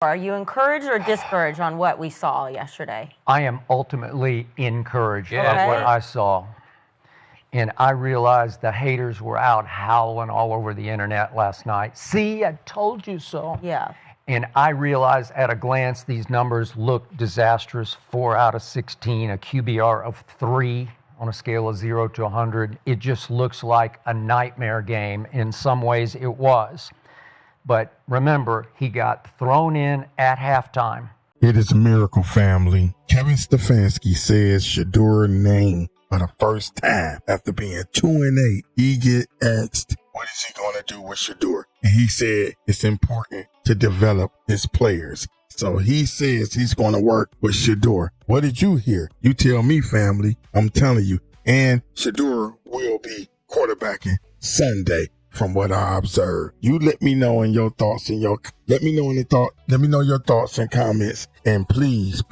Are you encouraged or discouraged on what we saw yesterday? I am ultimately encouraged Okay. by what I saw. And I realized the haters were out howling all over the internet last night. See, I told you so. Yeah. And I realized at a glance these numbers look disastrous. 4 out of 16, a QBR of 3 on a scale of 0 to 100. It just looks like a nightmare game. In some ways it was. But remember, he got thrown in at halftime. It is a miracle, family. Kevin Stefanski says Shedeur name for the first time after being 2-8. He get asked, what is he going to do with Shedeur? And he said it's important to develop his players. So he says he's going to work with Shedeur. What did you hear? You tell me, family. I'm telling you. And Shedeur will be quarterbacking Sunday. From what I observed, you let me know in your thoughts and let me know your thoughts and comments. And please,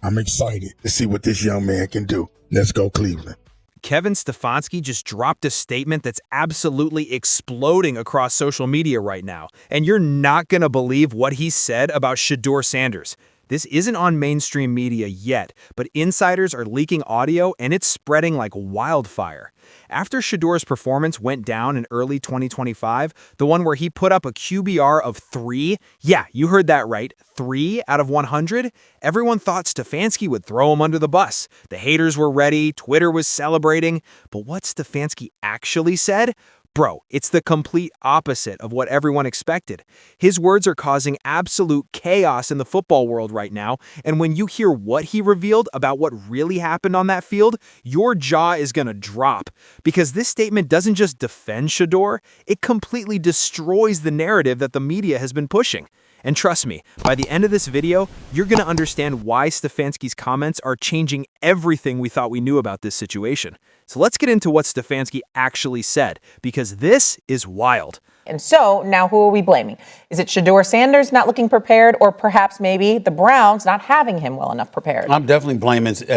I'm excited to see what this young man can do. Let's go, Cleveland. Kevin Stefanski just dropped a statement that's absolutely exploding across social media right now. And you're not going to believe what he said about Shedeur Sanders. This isn't on mainstream media yet, but insiders are leaking audio and it's spreading like wildfire. After Shedeur's performance went down in early 2025, the one where he put up a QBR of 3, yeah, you heard that right, 3 out of 100, everyone thought Stefanski would throw him under the bus. The haters were ready, Twitter was celebrating, but what Stefanski actually said? Bro, it's the complete opposite of what everyone expected. His words are causing absolute chaos in the football world right now, and when you hear what he revealed about what really happened on that field, your jaw is gonna drop. Because this statement doesn't just defend Shedeur, it completely destroys the narrative that the media has been pushing. And trust me, by the end of this video, you're gonna understand why Stefanski's comments are changing everything we thought we knew about this situation. So let's get into what Stefanski actually said, because this is wild. And so, now who are we blaming? Is it Shedeur Sanders not looking prepared, or perhaps maybe the Browns not having him well enough prepared? I'm definitely blaming Kevin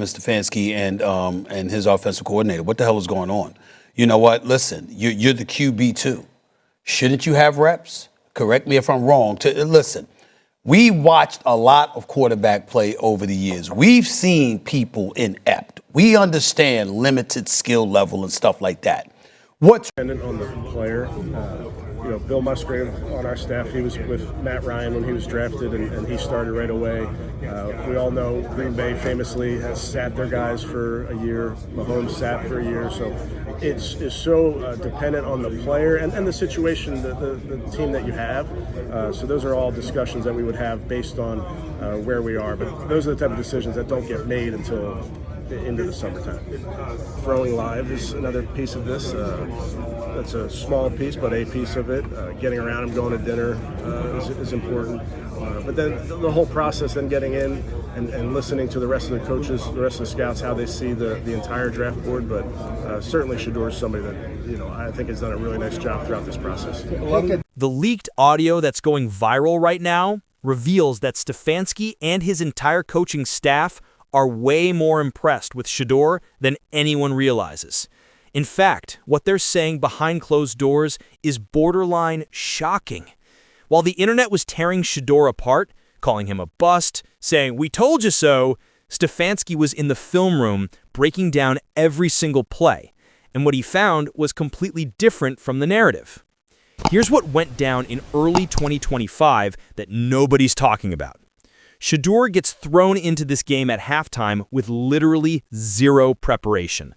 Stefanski and his offensive coordinator. What the hell is going on? You know what? Listen, you're the QB too. Shouldn't you have reps? Correct me if I'm wrong. Listen, we watched a lot of quarterback play over the years. We've seen people inept. We understand limited skill level and stuff like that. What's dependent on the player? Bill Musgrave on our staff, he was with Matt Ryan when he was drafted, and he started right away. We all know Green Bay famously has sat their guys for a year. Mahomes sat for a year. So it's so dependent on the player and the situation, the team that you have. So those are all discussions that we would have based on where we are. But those are the type of decisions that don't get made until into the summertime. Throwing live is another piece of this. That's a small piece, but a piece of it. Getting around him, going to dinner is important. But then the whole process, then getting in and listening to the rest of the coaches, the rest of the scouts, how they see the entire draft board. But certainly Shedeur is somebody that I think has done a really nice job throughout this process. The leaked audio that's going viral right now reveals that Stefanski and his entire coaching staff are way more impressed with Shedeur than anyone realizes. In fact, what they're saying behind closed doors is borderline shocking. While the internet was tearing Shedeur apart, calling him a bust, saying, "We told you so," Stefanski was in the film room breaking down every single play, and what he found was completely different from the narrative. Here's what went down in early 2025 that nobody's talking about. Shedeur gets thrown into this game at halftime with literally zero preparation.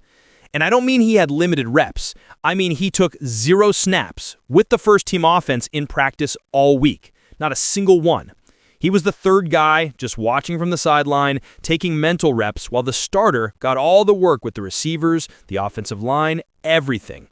And I don't mean he had limited reps. I mean he took 0 snaps with the first-team offense in practice all week. Not a single one. He was the third guy, just watching from the sideline, taking mental reps, while the starter got all the work with the receivers, the offensive line, everything.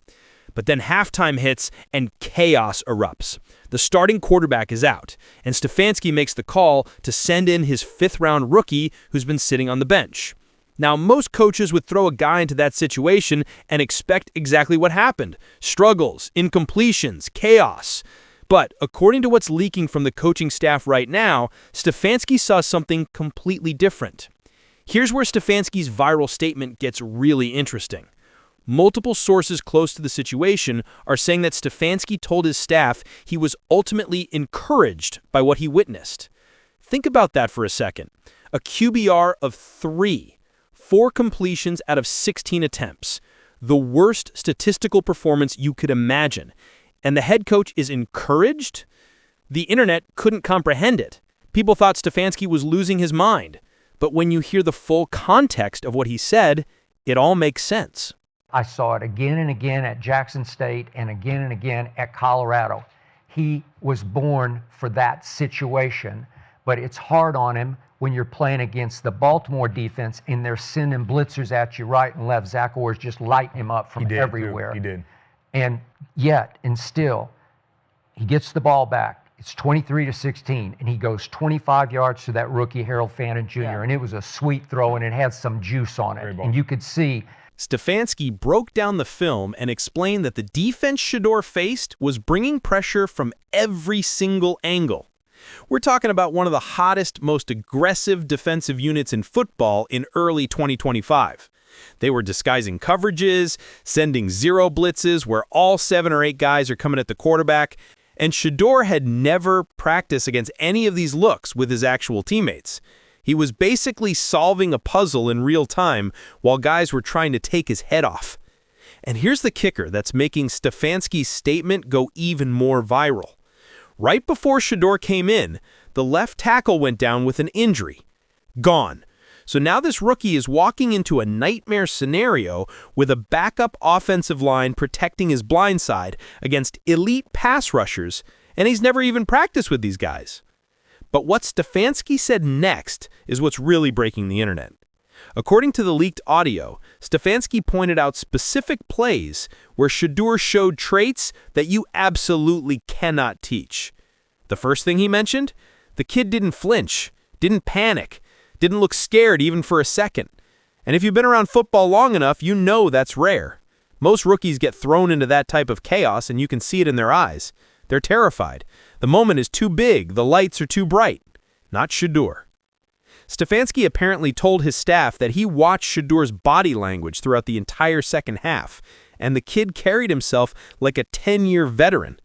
But then halftime hits and chaos erupts. The starting quarterback is out, and Stefanski makes the call to send in his 5th-round rookie who's been sitting on the bench. Now, most coaches would throw a guy into that situation and expect exactly what happened. Struggles, incompletions, chaos. But according to what's leaking from the coaching staff right now, Stefanski saw something completely different. Here's where Stefanski's viral statement gets really interesting. Multiple sources close to the situation are saying that Stefanski told his staff he was ultimately encouraged by what he witnessed. Think about that for a second. A QBR of 3, 4 completions out of 16 attempts. The worst statistical performance you could imagine. And the head coach is encouraged? The internet couldn't comprehend it. People thought Stefanski was losing his mind. But when you hear the full context of what he said, it all makes sense. I saw it again and again at Jackson State and again at Colorado. He was born for that situation, but it's hard on him when you're playing against the Baltimore defense and they're sending blitzers at you right and left. Zach Orr's just lighting him up from everywhere. He did. And yet, and still, he gets the ball back. It's 23-16, and he goes 25 yards to that rookie, Harold Fannin Jr., and it was a sweet throw, and it had some juice on it. And you could see. Stefanski broke down the film and explained that the defense Shedeur faced was bringing pressure from every single angle. We're talking about one of the hottest, most aggressive defensive units in football in early 2025. They were disguising coverages, sending zero blitzes where all 7 or 8 guys are coming at the quarterback, and Shedeur had never practiced against any of these looks with his actual teammates. He was basically solving a puzzle in real time while guys were trying to take his head off. And here's the kicker that's making Stefanski's statement go even more viral. Right before Shedeur came in, the left tackle went down with an injury. Gone. So now this rookie is walking into a nightmare scenario with a backup offensive line protecting his blind side against elite pass rushers, and he's never even practiced with these guys. But what Stefanski said next is what's really breaking the internet. According to the leaked audio, Stefanski pointed out specific plays where Shedeur showed traits that you absolutely cannot teach. The first thing he mentioned? The kid didn't flinch, didn't panic, didn't look scared even for a second. And if you've been around football long enough, you know that's rare. Most rookies get thrown into that type of chaos, and you can see it in their eyes. They're terrified. The moment is too big, the lights are too bright. Not Shedeur. Stefanski apparently told his staff that he watched Shedeur's body language throughout the entire second half, and the kid carried himself like a 10-year veteran.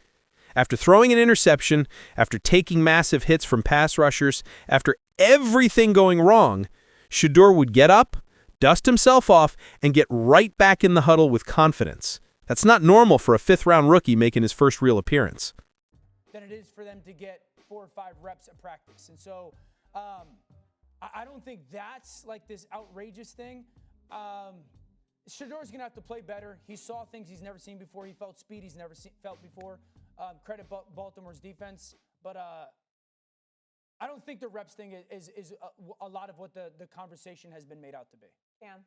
After throwing an interception, after taking massive hits from pass rushers, after everything going wrong, Shedeur would get up, dust himself off, and get right back in the huddle with confidence. That's not normal for a 5th-round rookie making his first real appearance. Than it is for them to get 4 or 5 reps at practice. And so I don't think that's like this outrageous thing. Shedeur's going to have to play better. He saw things he's never seen before. He felt speed he's never felt before. Credit Baltimore's defense. But I don't think the reps thing is a lot of what the conversation has been made out to be. Dan.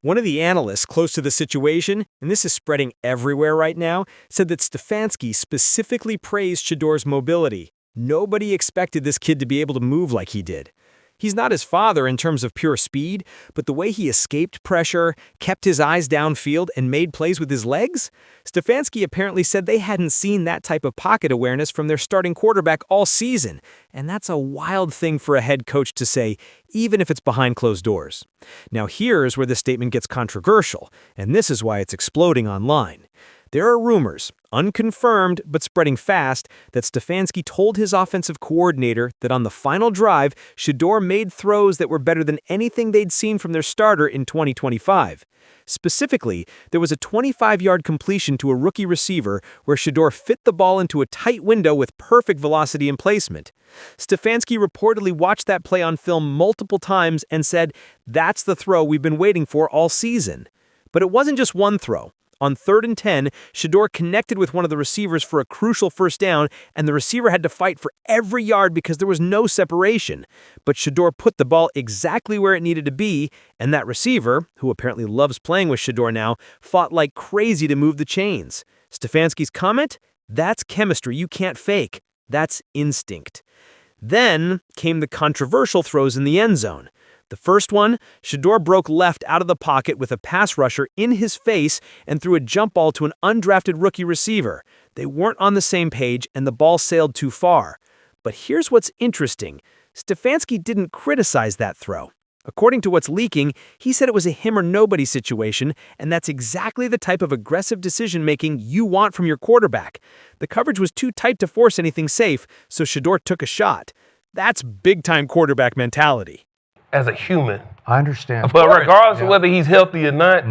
One of the analysts close to the situation, and this is spreading everywhere right now, said that Stefanski specifically praised Shedeur's mobility. Nobody expected this kid to be able to move like he did. He's not his father in terms of pure speed, but the way he escaped pressure, kept his eyes downfield, and made plays with his legs? Stefanski apparently said they hadn't seen that type of pocket awareness from their starting quarterback all season, and that's a wild thing for a head coach to say, even if it's behind closed doors. Now here's where the statement gets controversial, and this is why it's exploding online. There are rumors, unconfirmed but spreading fast, that Stefanski told his offensive coordinator that on the final drive, Shedeur made throws that were better than anything they'd seen from their starter in 2025. Specifically, there was a 25-yard completion to a rookie receiver where Shedeur fit the ball into a tight window with perfect velocity and placement. Stefanski reportedly watched that play on film multiple times and said, "That's the throw we've been waiting for all season." But it wasn't just one throw. On 3rd and 10, Shedeur connected with one of the receivers for a crucial first down, and the receiver had to fight for every yard because there was no separation. But Shedeur put the ball exactly where it needed to be, and that receiver, who apparently loves playing with Shedeur now, fought like crazy to move the chains. Stefanski's comment? That's chemistry you can't fake. That's instinct. Then came the controversial throws in the end zone. The first one, Shedeur broke left out of the pocket with a pass rusher in his face and threw a jump ball to an undrafted rookie receiver. They weren't on the same page and the ball sailed too far. But here's what's interesting. Stefanski didn't criticize that throw. According to what's leaking, he said it was a him or nobody situation, and that's exactly the type of aggressive decision-making you want from your quarterback. The coverage was too tight to force anything safe, so Shedeur took a shot. That's big-time quarterback mentality. As a human. I understand. But regardless of whether he's healthy or not,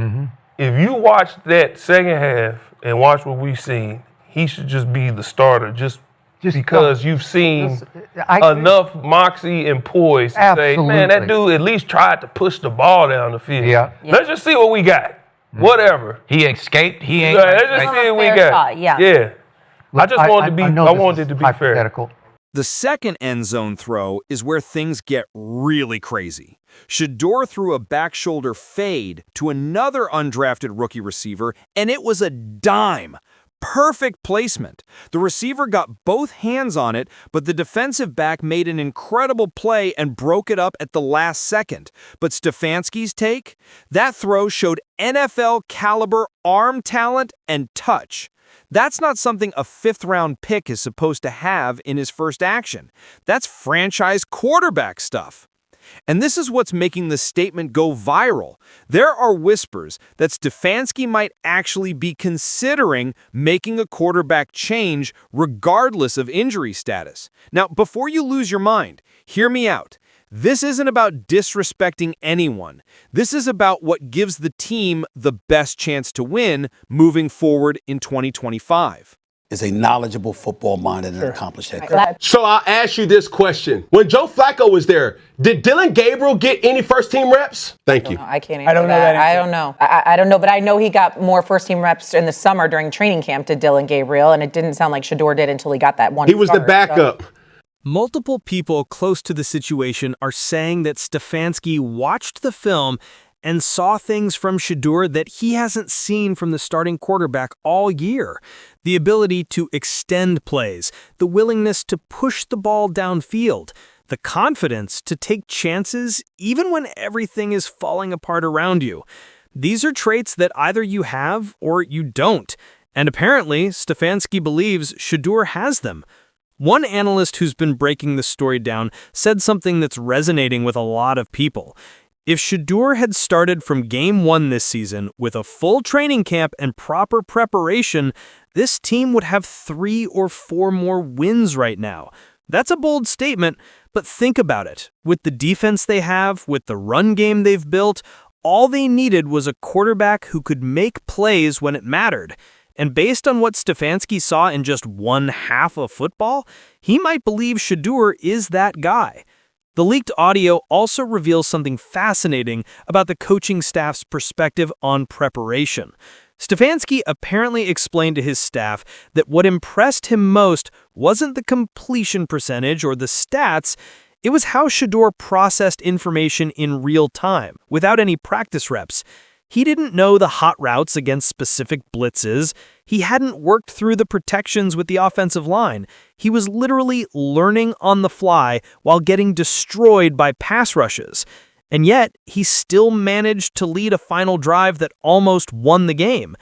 if you watch that second half and watch what we've seen, he should just be the starter just because you've seen enough moxie and poise to say, man, that dude at least tried to push the ball down the field. Let's just see what we got. Whatever. He escaped. He ain't. Let's just see what we got. Yeah. I just wanted to be. I wanted it to be fair. The second end zone throw is where things get really crazy. Shedeur threw a back shoulder fade to another undrafted rookie receiver, and it was a dime. Perfect placement. The receiver got both hands on it, but the defensive back made an incredible play and broke it up at the last second. But Stefanski's take? That throw showed NFL caliber arm talent and touch. That's not something a fifth-round pick is supposed to have in his first action. That's franchise quarterback stuff. And this is what's making the statement go viral. There are whispers that Stefanski might actually be considering making a quarterback change regardless of injury status. Now, before you lose your mind, hear me out. This isn't about disrespecting anyone. This is about what gives the team the best chance to win moving forward in 2025. Is a knowledgeable football mind and an accomplished head coach. So I'll ask you this question. When Joe Flacco was there, did Dylan Gabriel get any first-team reps? Thank you. I can't answer that. I don't know. I don't know, but I know he got more first-team reps in the summer during training camp to Dylan Gabriel, and it didn't sound like Shedeur did until he got that one. He was the backup. Multiple people close to the situation are saying that Stefanski watched the film and saw things from Shedeur that he hasn't seen from the starting quarterback all year. The ability to extend plays, the willingness to push the ball downfield, the confidence to take chances even when everything is falling apart around you. These are traits that either you have or you don't. And apparently, Stefanski believes Shedeur has them. One analyst who's been breaking the story down said something that's resonating with a lot of people. If Shedeur had started from game 1 this season with a full training camp and proper preparation, this team would have 3 or 4 more wins right now. That's a bold statement, but think about it. With the defense they have, with the run game they've built, all they needed was a quarterback who could make plays when it mattered. And based on what Stefanski saw in just one half of football, he might believe Shedeur is that guy. The leaked audio also reveals something fascinating about the coaching staff's perspective on preparation. Stefanski apparently explained to his staff that what impressed him most wasn't the completion percentage or the stats, it was how Shedeur processed information in real time, without any practice reps. He didn't know the hot routes against specific blitzes. He hadn't worked through the protections with the offensive line. He was literally learning on the fly while getting destroyed by pass rushes. And yet, he still managed to lead a final drive that almost won the game.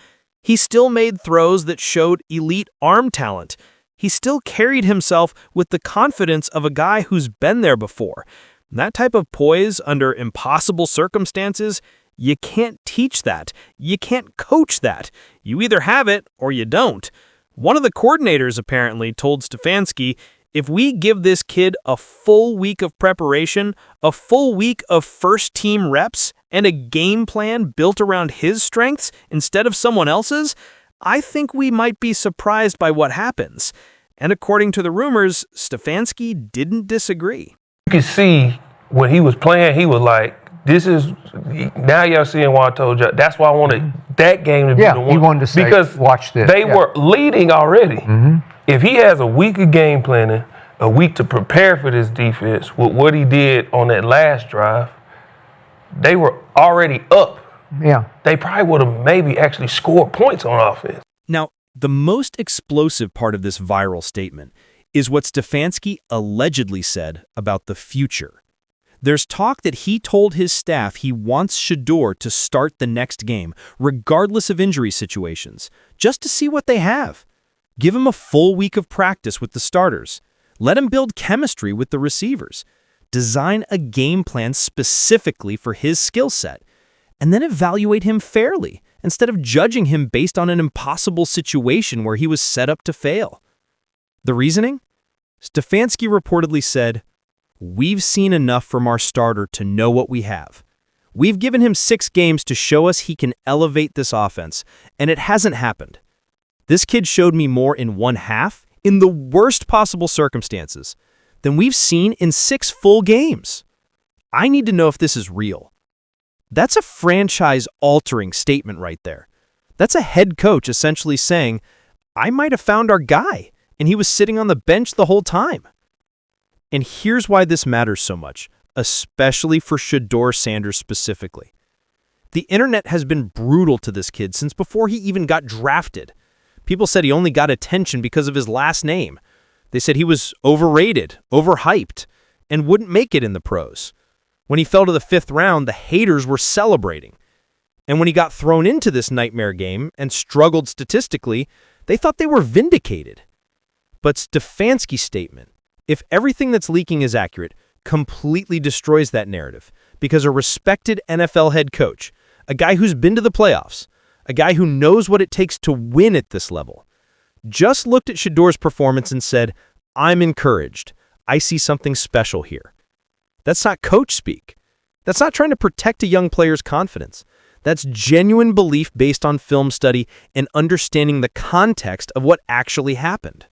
He still made throws that showed elite arm talent. He still carried himself with the confidence of a guy who's been there before. That type of poise under impossible circumstances, you can't teach that. You can't coach that. You either have it or you don't. One of the coordinators apparently told Stefanski, if we give this kid a full week of preparation, a full week of first-team reps, and a game plan built around his strengths instead of someone else's, I think we might be surprised by what happens. And according to the rumors, Stefanski didn't disagree. You could see when he was playing, he was like, this is, now y'all seeing why I told you. That's why I wanted that game to be the one. He wanted to say, because watch this. They were leading already. If he has a week of game planning, a week to prepare for this defense, with what he did on that last drive, they were already up. They probably would have maybe actually scored points on offense. Now, the most explosive part of this viral statement is what Stefanski allegedly said about the future. There's talk that he told his staff he wants Shedeur to start the next game, regardless of injury situations, just to see what they have. Give him a full week of practice with the starters. Let him build chemistry with the receivers. design a game plan specifically for his skill set, and then evaluate him fairly instead of judging him based on an impossible situation where he was set up to fail. The reasoning? Stefanski reportedly said, "We've seen enough from our starter to know what we have. We've given him 6 games to show us he can elevate this offense, and it hasn't happened. This kid showed me more in one half, in the worst possible circumstances, than we've seen in 6 full games. I need to know if this is real." That's a franchise-altering statement right there. That's a head coach essentially saying, "I might have found our guy, and he was sitting on the bench the whole time." And here's why this matters so much, especially for Shedeur Sanders specifically. The internet has been brutal to this kid since before he even got drafted. People said he only got attention because of his last name. They said he was overrated, overhyped, and wouldn't make it in the pros. When he fell to the 5th round, the haters were celebrating. And when he got thrown into this nightmare game and struggled statistically, they thought they were vindicated. But Stefanski's statement, if everything that's leaking is accurate, completely destroys that narrative because a respected NFL head coach, a guy who's been to the playoffs, a guy who knows what it takes to win at this level, just looked at Shedeur's performance and said, "I'm encouraged. I see something special here." That's not coach speak. That's not trying to protect a young player's confidence. That's genuine belief based on film study and understanding the context of what actually happened.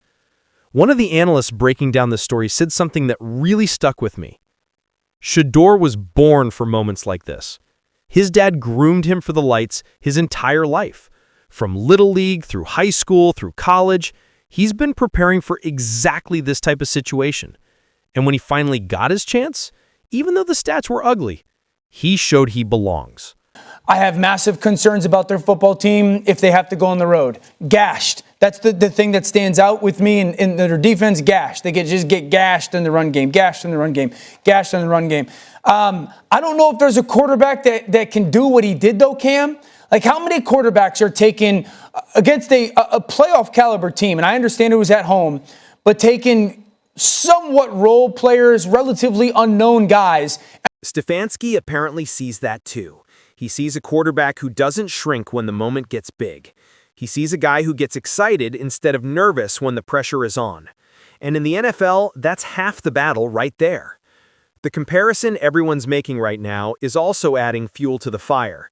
One of the analysts breaking down the story said something that really stuck with me. Shedeur was born for moments like this. His dad groomed him for the lights his entire life. From Little League through high school through college, he's been preparing for exactly this type of situation. And when he finally got his chance, even though the stats were ugly, he showed he belongs. I have massive concerns about their football team if they have to go on the road. Gashed. That's the thing that stands out with me in their defense. Gashed. They just get gashed in the run game. Gashed in the run game. Gashed in the run game. I don't know if there's a quarterback that can do what he did, though, Cam. Like, how many quarterbacks are taken against a playoff caliber team? And I understand it was at home, but taking somewhat role players, relatively unknown guys. Stefanski apparently sees that too. He sees a quarterback who doesn't shrink when the moment gets big. He sees a guy who gets excited instead of nervous when the pressure is on. And in the NFL, that's half the battle right there. The comparison everyone's making right now is also adding fuel to the fire.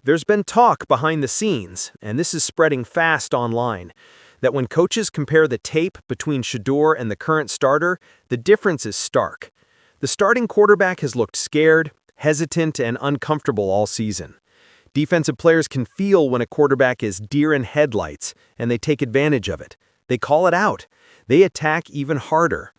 There's been talk behind the scenes, and this is spreading fast online, that when coaches compare the tape between Shedeur and the current starter, the difference is stark. The starting quarterback has looked scared, hesitant, and uncomfortable all season. Defensive players can feel when a quarterback is deer in headlights, and they take advantage of it. They call it out. They attack even harder.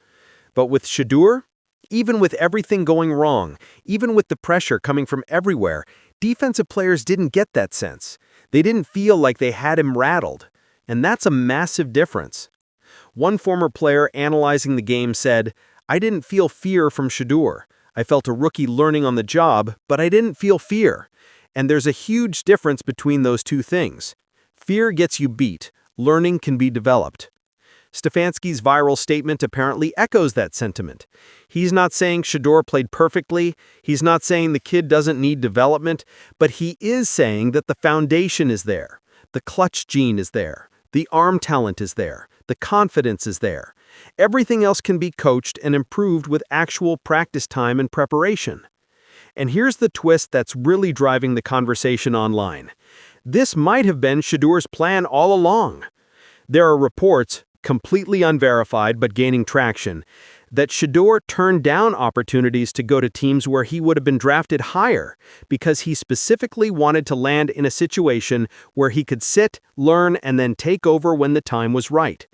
But with Shedeur, even with everything going wrong, even with the pressure coming from everywhere, defensive players didn't get that sense. They didn't feel like they had him rattled. And that's a massive difference. One former player analyzing the game said, "I didn't feel fear from Shedeur. I felt a rookie learning on the job, but I didn't feel fear." And there's a huge difference between those two things. Fear gets you beat. Learning can be developed. Stefanski's viral statement apparently echoes that sentiment. He's not saying Shedeur played perfectly. He's not saying the kid doesn't need development, but he is saying that the foundation is there. The clutch gene is there. The arm talent is there. The confidence is there. Everything else can be coached and improved with actual practice time and preparation. And here's the twist that's really driving the conversation online. This might have been Shedeur's plan all along. There are reports, completely unverified but gaining traction, that Shedeur turned down opportunities to go to teams where he would have been drafted higher because he specifically wanted to land in a situation where he could sit, learn, and then take over when the time was right.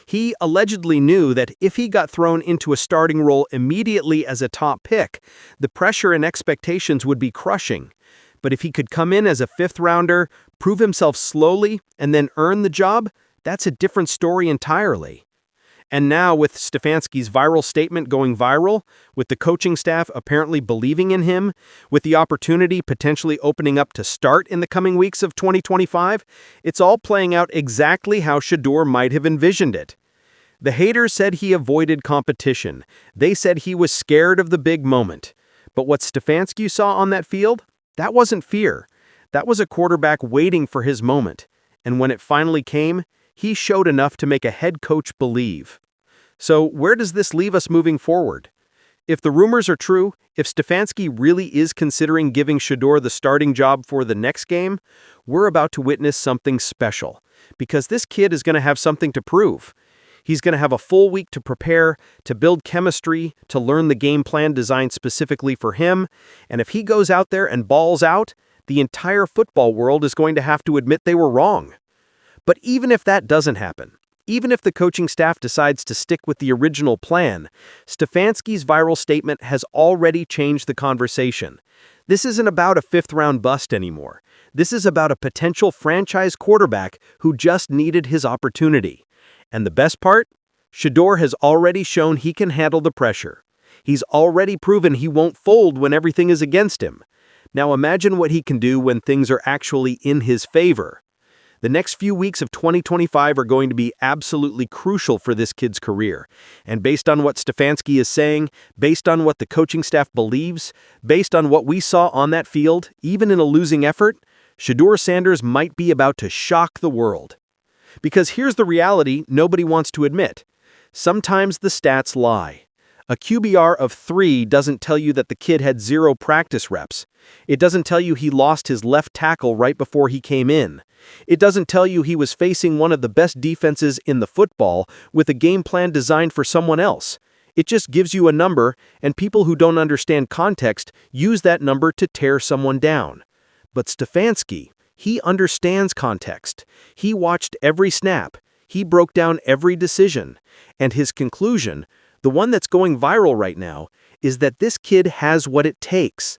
He allegedly knew that if he got thrown into a starting role immediately as a top pick, the pressure and expectations would be crushing. But if he could come in as a 5th rounder, prove himself slowly, and then earn the job, that's a different story entirely. And now with Stefanski's viral statement going viral, with the coaching staff apparently believing in him, with the opportunity potentially opening up to start in the coming weeks of 2025, it's all playing out exactly how Shedeur might have envisioned it. The haters said he avoided competition. They said he was scared of the big moment. But what Stefanski saw on that field, that wasn't fear. That was a quarterback waiting for his moment. And when it finally came, he showed enough to make a head coach believe. So where does this leave us moving forward? If the rumors are true, if Stefanski really is considering giving Shedeur the starting job for the next game, we're about to witness something special. Because this kid is going to have something to prove. He's going to have a full week to prepare, to build chemistry, to learn the game plan designed specifically for him. And if he goes out there and balls out, the entire football world is going to have to admit they were wrong. But even if that doesn't happen, even if the coaching staff decides to stick with the original plan, Stefanski's viral statement has already changed the conversation. This isn't about a fifth-round bust anymore. This is about a potential franchise quarterback who just needed his opportunity. And the best part? Shedeur has already shown he can handle the pressure. He's already proven he won't fold when everything is against him. Now imagine what he can do when things are actually in his favor. The next few weeks of 2025 are going to be absolutely crucial for this kid's career. And based on what Stefanski is saying, based on what the coaching staff believes, based on what we saw on that field, even in a losing effort, Shedeur Sanders might be about to shock the world. Because here's the reality nobody wants to admit. Sometimes the stats lie. A QBR of 3 doesn't tell you that the kid had 0 practice reps. It doesn't tell you he lost his left tackle right before he came in. It doesn't tell you he was facing one of the best defenses in the football with a game plan designed for someone else. It just gives you a number, and people who don't understand context use that number to tear someone down. But Stefanski, he understands context. He watched every snap. He broke down every decision. And his conclusion, the one that's going viral right now, is that this kid has what it takes.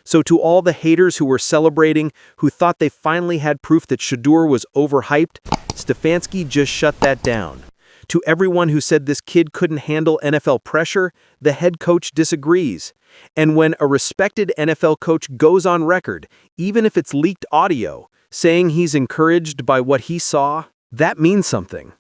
So to all the haters who were celebrating, who thought they finally had proof that Shedeur was overhyped, Stefanski just shut that down. To everyone who said this kid couldn't handle NFL pressure, the head coach disagrees. And when a respected NFL coach goes on record, even if it's leaked audio, saying he's encouraged by what he saw, that means something.